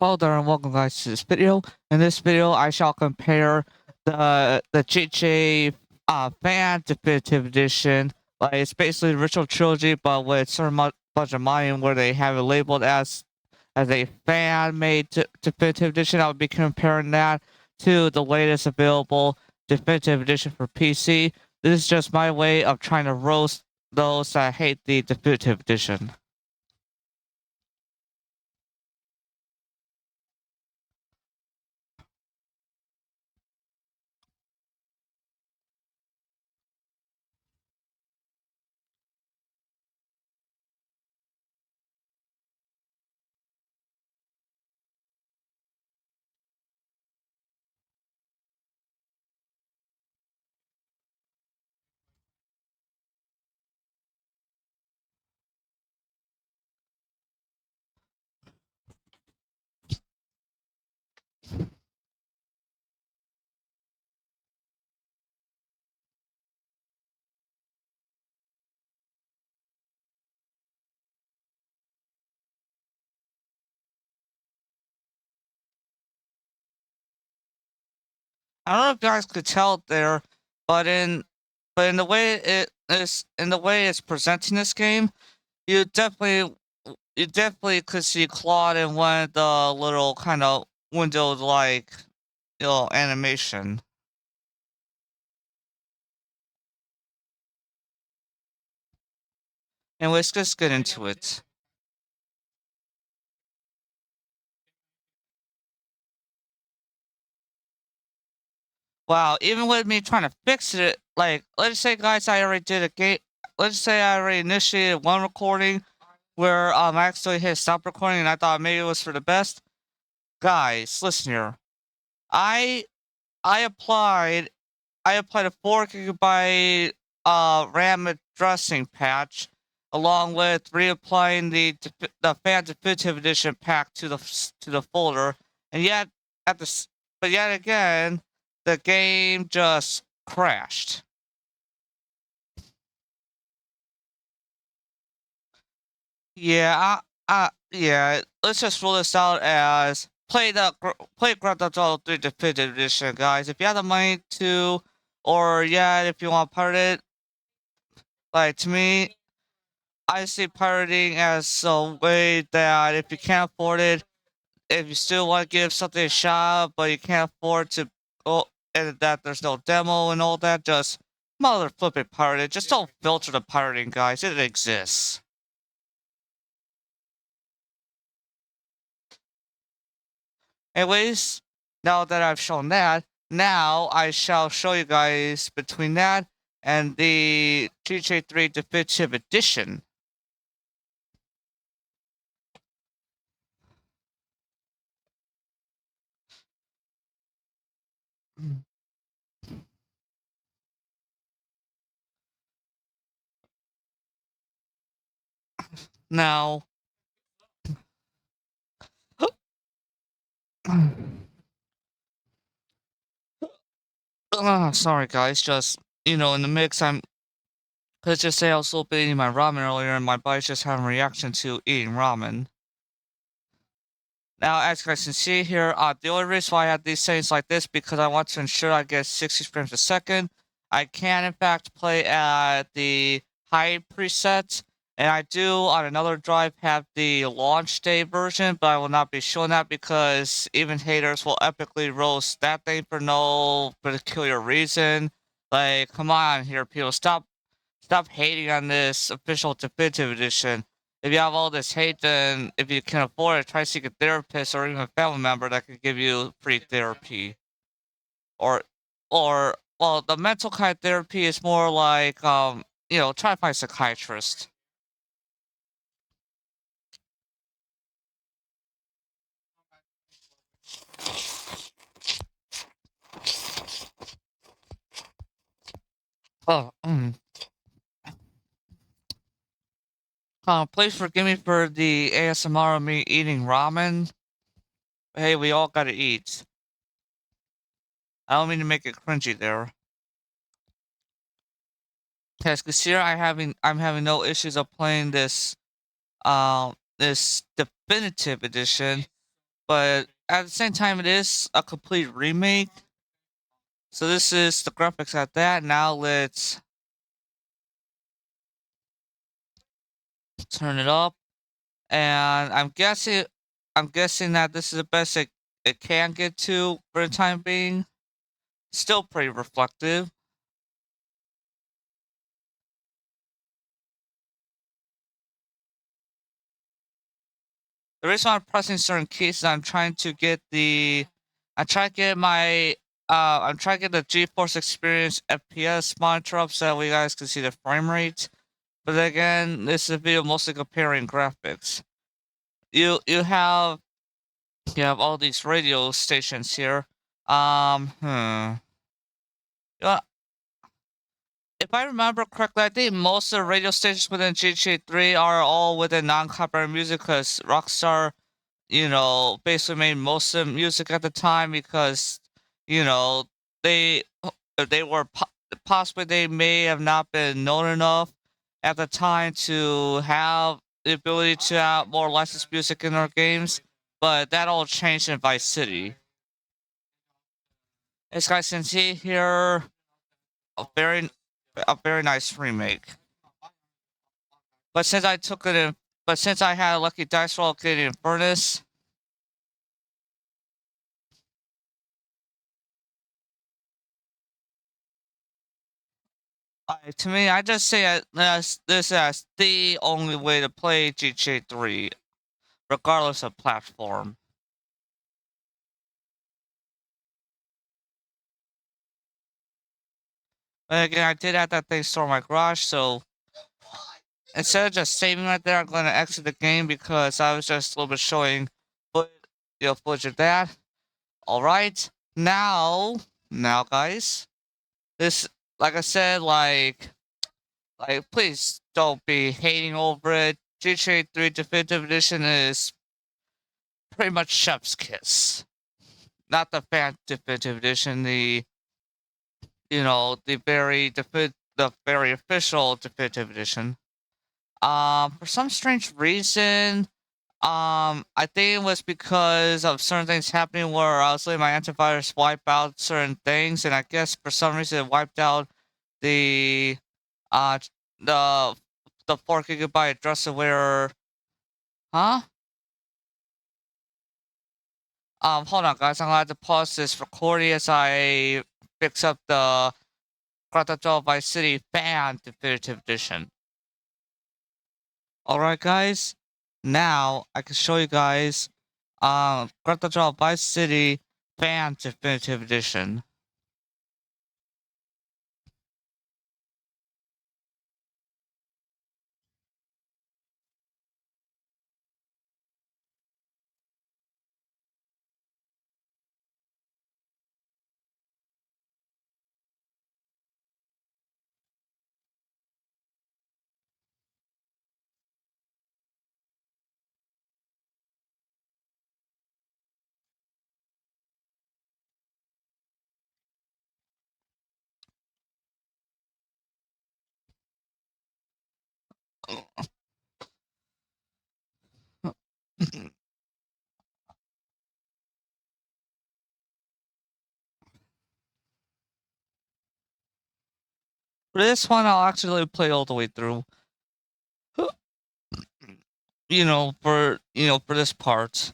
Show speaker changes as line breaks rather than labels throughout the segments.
Hello there and welcome guys to this video. In this video I shall compare the GJ fan definitive edition. Like it's basically the original trilogy but with certain bunch of modding where they have it labeled as a fan made definitive edition. I would be comparing that to the latest available definitive edition for PC. This is just my way of trying to roast those that hate the definitive edition. I don't know if you guys could tell there, but in the way it's presenting this game, you definitely could see Claude in one of the little kind of windows like animation. Anyway, let's just get into it. Wow, even with me trying to fix it, like let's say guys I already did a game let's say I already initiated one recording where I actually hit stop recording and I thought maybe it was for the best. Guys, listen here. I I applied a 4 GB RAM addressing patch along with reapplying the fan definitive edition pack to the folder, and yet but yet again the game just crashed. Yeah, let's just roll this out as play Grand Theft Auto 3 Definitive Edition, guys. If you have the money to, or yeah, if you want to pirate it, like to me, I see pirating as a way that if you can't afford it, if you still want to give something a shot, but you can't afford to go, and that there's no demo and all that, just mother flipping pirate it. Just don't filter the pirating, guys. It exists. Anyways, now that I've shown that, now I shall show you guys between that and the GJ3 Definitive Edition. Now, sorry guys, just, in the mix, let's just say I was a little bit eating my ramen earlier and my body's just having a reaction to eating ramen. Now, as you guys can see here, the only reason why I have these settings like this because I want to ensure I get 60 frames a second. I can, in fact, play at the high preset, and I do, on another drive, have the launch day version, but I will not be showing that because even haters will epically roast that thing for no particular reason. Like, come on here, people, stop hating on this official definitive edition. If you have all this hate, then if you can afford it, try to seek a therapist or even a family member that can give you free therapy. Or, well, the mental kind of therapy is more like, try to find a psychiatrist. Oh, please forgive me for the ASMR of me eating ramen. Hey, we all gotta eat. I don't mean to make it cringy there. Yes, because here I'm having no issues of playing this definitive edition. but at the same time, it is a complete remake. So this is the graphics at that. Now let's turn it up, and I'm guessing that this is the best it can get to for the time being. Still pretty reflective. The reason why I'm pressing certain keys is I'm trying to get I'm trying to get the GeForce Experience FPS monitor up so that we guys can see the frame rate. But again, this is a video mostly comparing graphics. You you have you have all these radio stations here. Um, hmm. Yeah, if I remember correctly, I think most of the radio stations within GTA 3 are all within non-copyright music because Rockstar, basically made most of the music at the time because, you know, they they were possibly they may have not been known enough at the time to have the ability to have more licensed music in their games, but that all changed in Vice City. As guys can see here, a very a very nice remake. But since I took it in, but since I had a lucky dice roll getting in Furnace, to me, I just say this as the only way to play GTA 3, regardless of platform. But again, I did have that thing stored in my garage, so instead of just saving right there, I'm going to exit the game because I was just a little bit showing foot, footage of that. All right, now, guys, this, like I said, please don't be hating over it. GTA 3 Definitive Edition is pretty much Chef's Kiss. Not the fan Definitive Edition, the very official Definitive Edition. For some strange reason, I think it was because of certain things happening where I was letting my antivirus wipe out certain things, and I guess for some reason it wiped out the uh the 4 GB address where, huh? Hold on, guys. I'm gonna have to pause this recording as I fix up the Grand Theft Auto Vice City Fan Definitive Edition. Alright, guys. Now I can show you guys Grand Theft Auto Vice City Fan Definitive Edition. For this one, I'll actually play all the way through. For this part.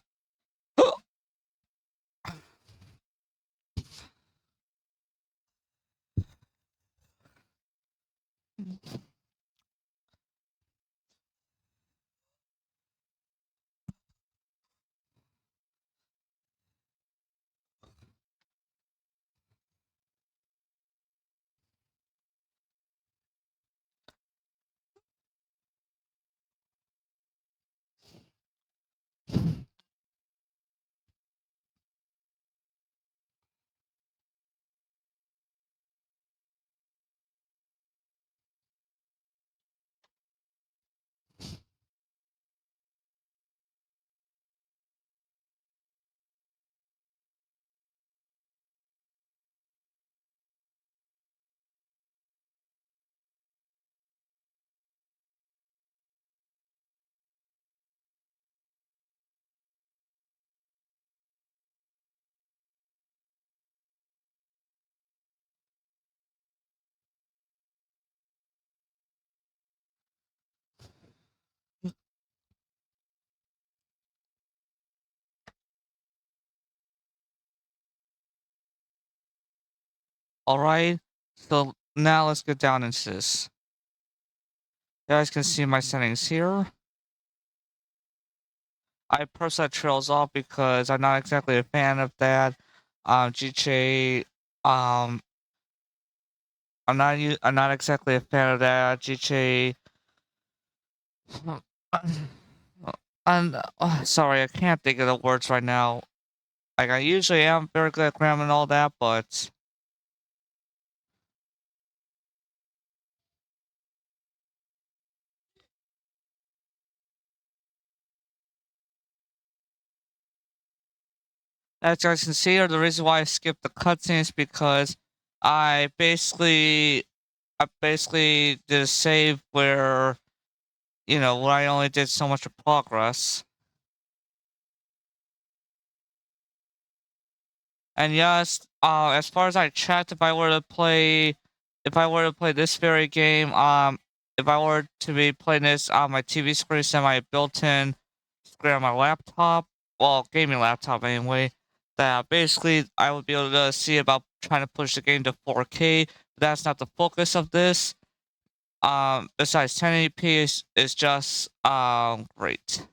Alright, so now let's get down into this. You guys can see my settings here. I personally trails off because I'm not exactly a fan of that. GTA, um, I'm not exactly a fan of that. GTA, and sorry, I can't think of the words right now. Like I usually am very good at grammar and all that, but as you guys can see, the reason why I skipped the cutscenes is because I basically did a save where where I only did so much of progress. And yes, as far as I checked, if I were to play this very game, if I were to be playing this on my TV screen instead of my built-in screen on my laptop, well, gaming laptop anyway, that basically I would be able to see about trying to push the game to 4K. But that's not the focus of this. Besides 1080p is just great. So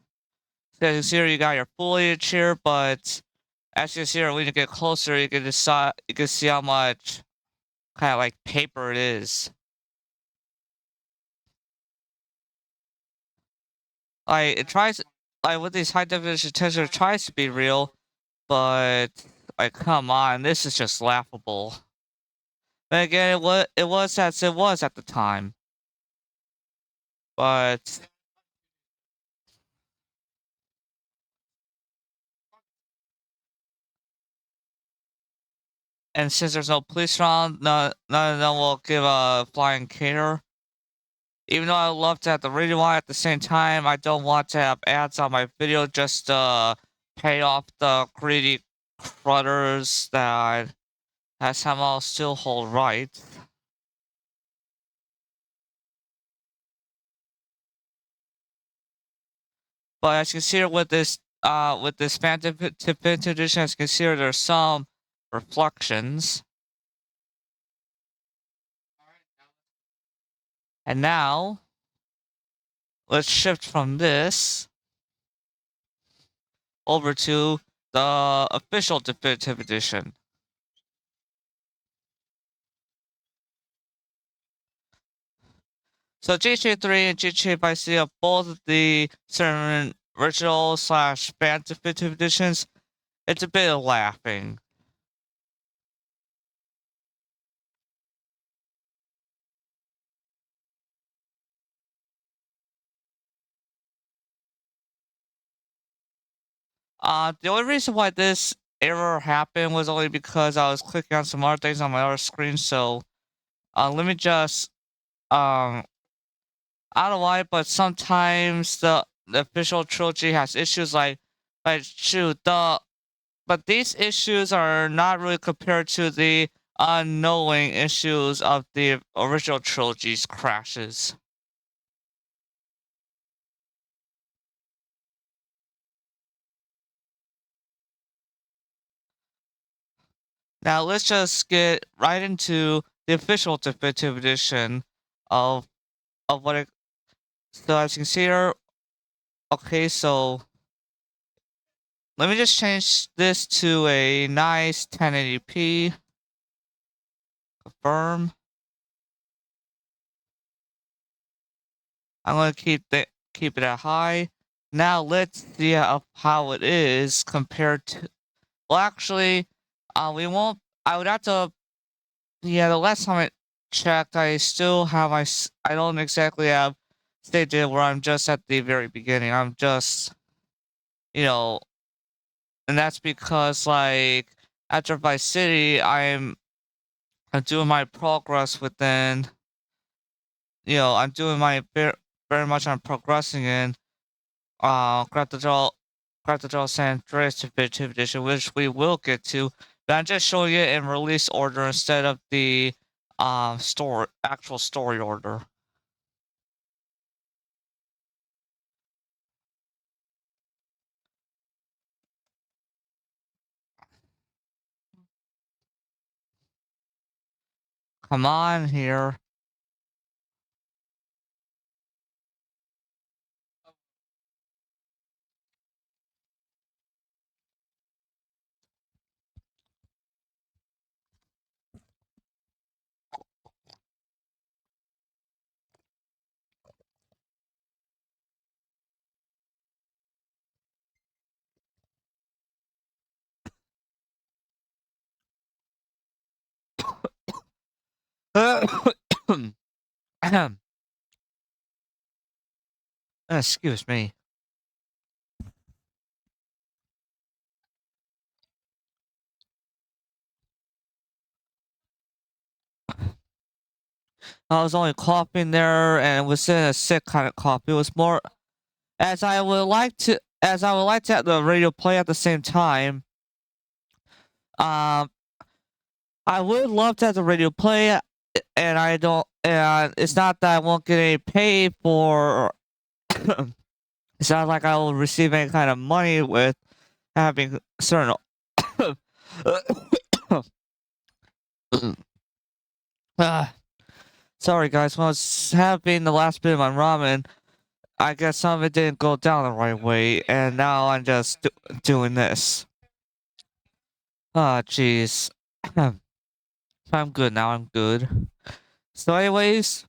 as you see here, you got your foliage here, but as you see here, when you get closer, you can see how much kind of like paper it is. Like it tries, like with these high definition textures, it tries to be real, but like come on, this is just laughable. But again, it was as it was at the time, but. And since there's no police around, none of them will give a flying care. Even though I love to have the radio on, at the same time, I don't want to have ads on my video just to pay off the greedy crudders that somehow still hold right. But as you can see here with this Phantom Definitive Edition, as you can see here, there's some reflections. And now, let's shift from this over to the official Definitive Edition. So GTA 3 and GTA Vice City are both the certain original slash fan definitive editions. It's a bit of laughing. The only reason why this error happened was only because I was clicking on some other things on my other screen. So, let me just I don't know why, but sometimes the official trilogy has issues like shoot but these issues are not really compared to the unknowing issues of the original trilogy's crashes. Now let's just get right into the official definitive edition of what it. So as you can see here, okay, so let me just change this to a nice 1080p. Confirm. I'm gonna keep it at high. Now let's see how it is compared to. Well, actually, we won't. I would have to. Yeah, the last time I checked, I still have I don't exactly have stated where I'm just at the very beginning. I'm just, you know, and that's because like after Vice City, I'm doing my progress within. I'm doing my very much. I'm progressing in Graphical San Andreas Definitive Edition, which we will get to. But I'm just showing it in release order instead of the actual story order. come on here. Excuse me. I was only coughing there, and it wasn't a sick kind of cough. It was more as I would like to have the radio play at the same time. Um, I would love to have the radio play, and I don't. And it's not that I won't get any pay for. It's not like I will receive any kind of money with having certain. Sorry guys, when I was having the last bit of my ramen, I guess some of it didn't go down the right way, and now I'm just doing this. Ah, jeez. I'm good now, I'm good. So anyways,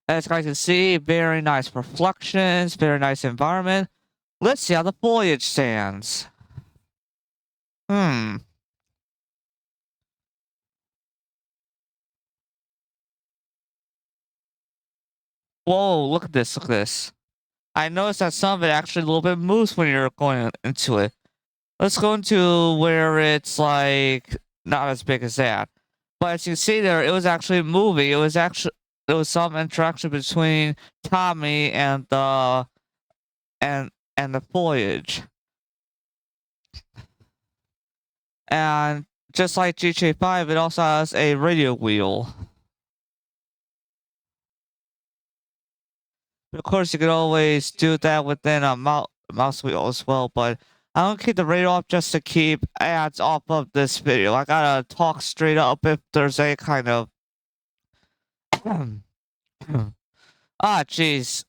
as you guys can see, very nice reflections, very nice environment. Let's see how the foliage stands. Hmm. Whoa, look at this, look at this. I noticed that some of it actually a little bit moves when you're going into it. Let's go into where it's like not as big as that. But as you can see there, it was actually moving. There was some interaction between Tommy and the foliage. And just like GTA 5, it also has a radio wheel. Of course, you could always do that within a mouse wheel as well, but I don't keep the radio off just to keep ads off of this video. I gotta talk straight up if there's any kind of... ah, jeez.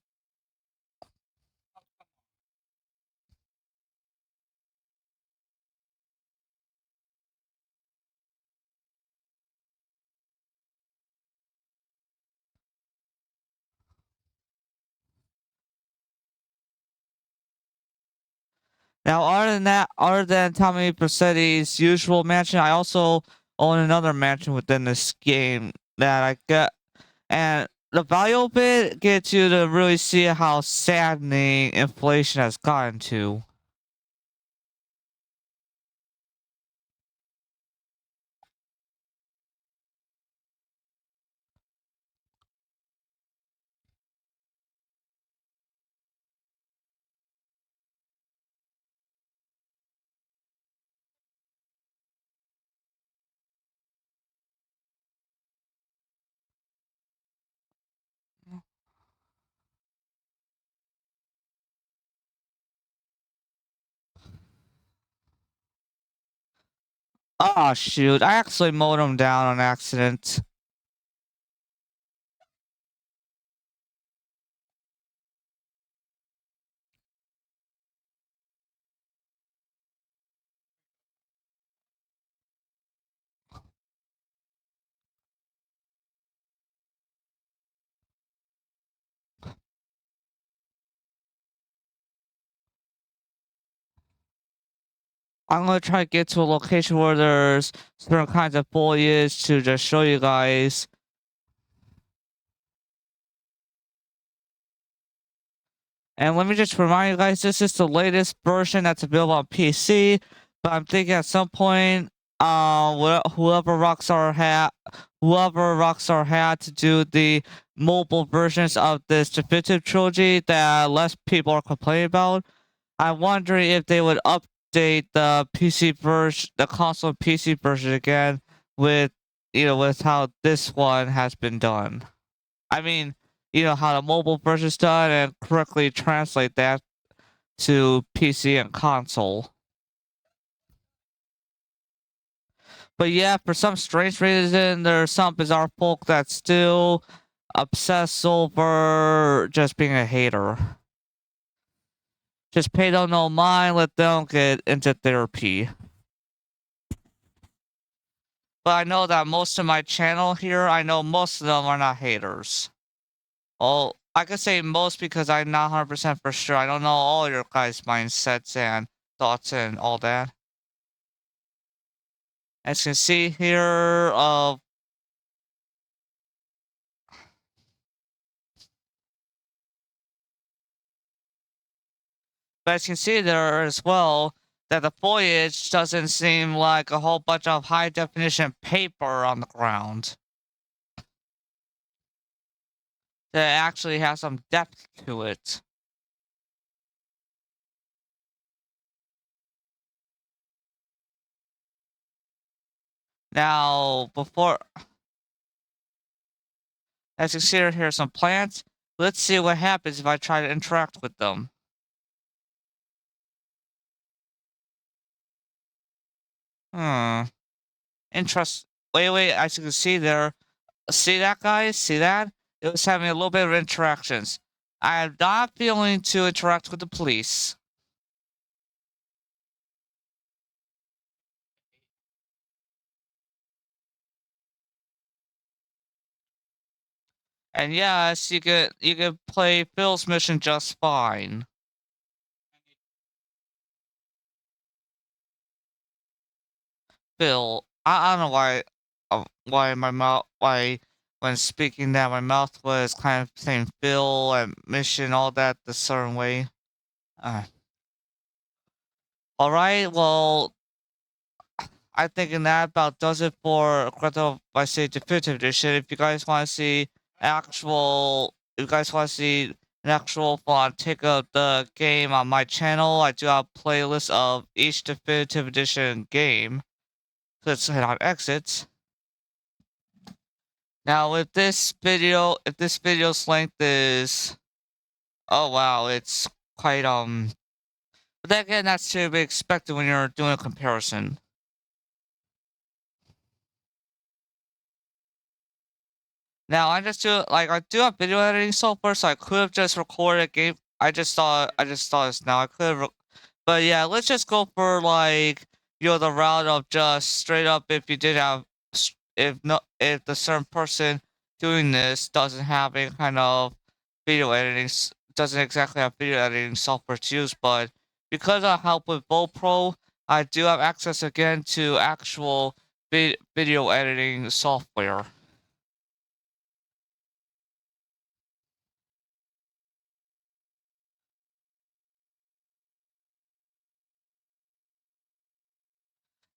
Now, other than Tommy Vercetti's usual mansion, I also own another mansion within this game that I get, and the value of it gets you to really see how saddening inflation has gotten to. Oh shoot! I actually mowed him down on accident. I'm gonna try to get to a location where there's certain kinds of foliage to just show you guys. And let me just remind you guys, this is the latest version that's available on PC. But I'm thinking at some point, whoever Rockstar had to do the mobile versions of this Definitive Trilogy that less people are complaining about. I'm wondering if they would update the PC version, the console PC version again with, with how this one has been done. I mean, how the mobile version's done and correctly translate that to PC and console. But yeah, for some strange reason, there's some bizarre folk that still obsess over just being a hater. Just pay them no mind, let them get into therapy. But I know that most of my channel here, I know most of them are not haters. Oh, I could say most because I'm not 100% for sure. I don't know all your guys' mindsets and thoughts and all that. As you can see here, but as you can see there as well, that the foliage doesn't seem like a whole bunch of high definition paper on the ground. That actually has some depth to it. Now, as you see here, some plants. Let's see what happens if I try to interact with them. Hmm. Interest. Wait. As you can see there, see that, guys? See that? It was having a little bit of interactions. I am not feeling to interact with the police. And yes, you could play Phil's mission just fine. Phil, I don't know why my mouth why when speaking that my mouth was kind of saying Phil and mission all that the certain way. Uh, all right, well, I think that about does it for Crypto by say Definitive Edition. If you guys want to see if you guys want to see an actual fun take of the game on my channel, I do have a playlist of each Definitive Edition game. So let's hit on exits. Now, if this video's length is, oh wow, it's quite but then again, that's to be expected when you're doing a comparison. Now I do have video editing software, so I could have just recorded a game. I just thought this now. I could have, but yeah, let's just go for like the route of just straight up. If you did have, if the certain person doing this doesn't have any kind of video editing, doesn't exactly have video editing software to use, but because I help with GoPro, I do have access again to actual video editing software.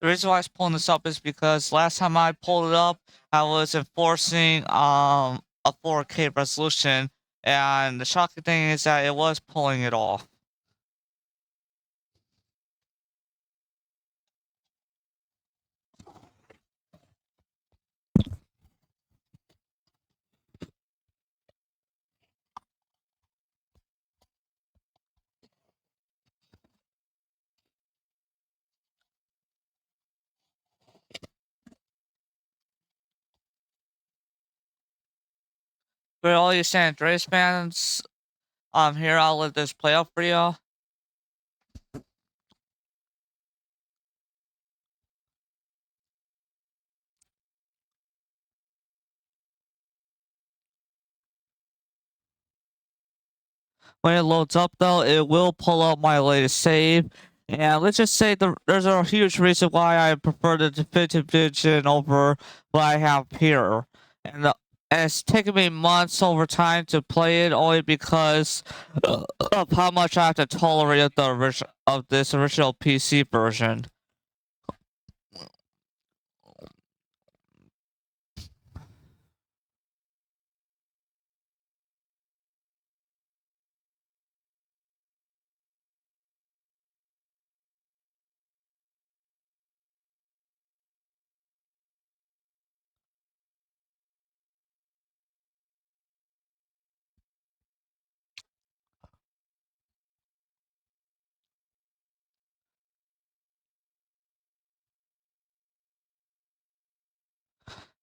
The reason why I was pulling this up is because last time I pulled it up, I was enforcing a 4K resolution, and the shocking thing is that it was pulling it off. For all you San Andreas fans, here I'll let this play out for you. When it loads up, though, it will pull up my latest save. And let's just say there's a huge reason why I prefer the Definitive Edition over what I have here. And it's taken me months over time to play it only because of how much I have to tolerate of this original PC version.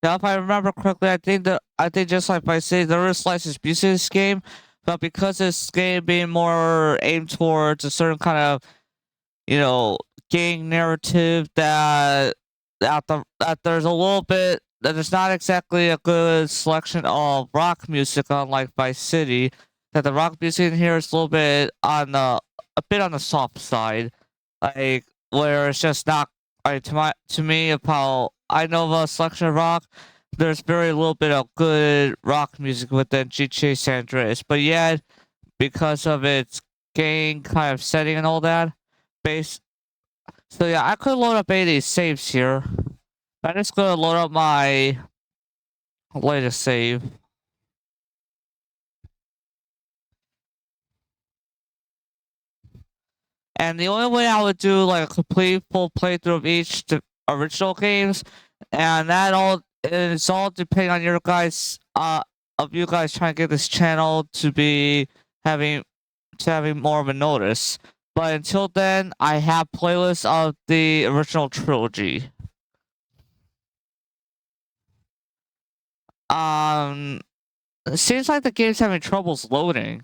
Now, if I remember correctly, I think just like I say, there is licensed music in this game, but because this game being more aimed towards a certain kind of, you know, gang narrative that there's a little bit that there's not exactly a good selection of rock music, unlike Vice City. That the rock music in here is a little bit on the a bit on the soft side, like where it's just not like to me about I know of a selection of rock. There's very little bit of good rock music within GTA San Andreas, but yet because of its gang kind of setting and all that, base. So yeah, I could load up any of these saves here. I'm just gonna load up my latest save. And the only way I would do like a complete full playthrough of each the original games, and that all it's all depending on your guys of you guys trying to get this channel to be having having more of a notice. But until then, I have playlists of the original trilogy. It seems like the game's having troubles loading.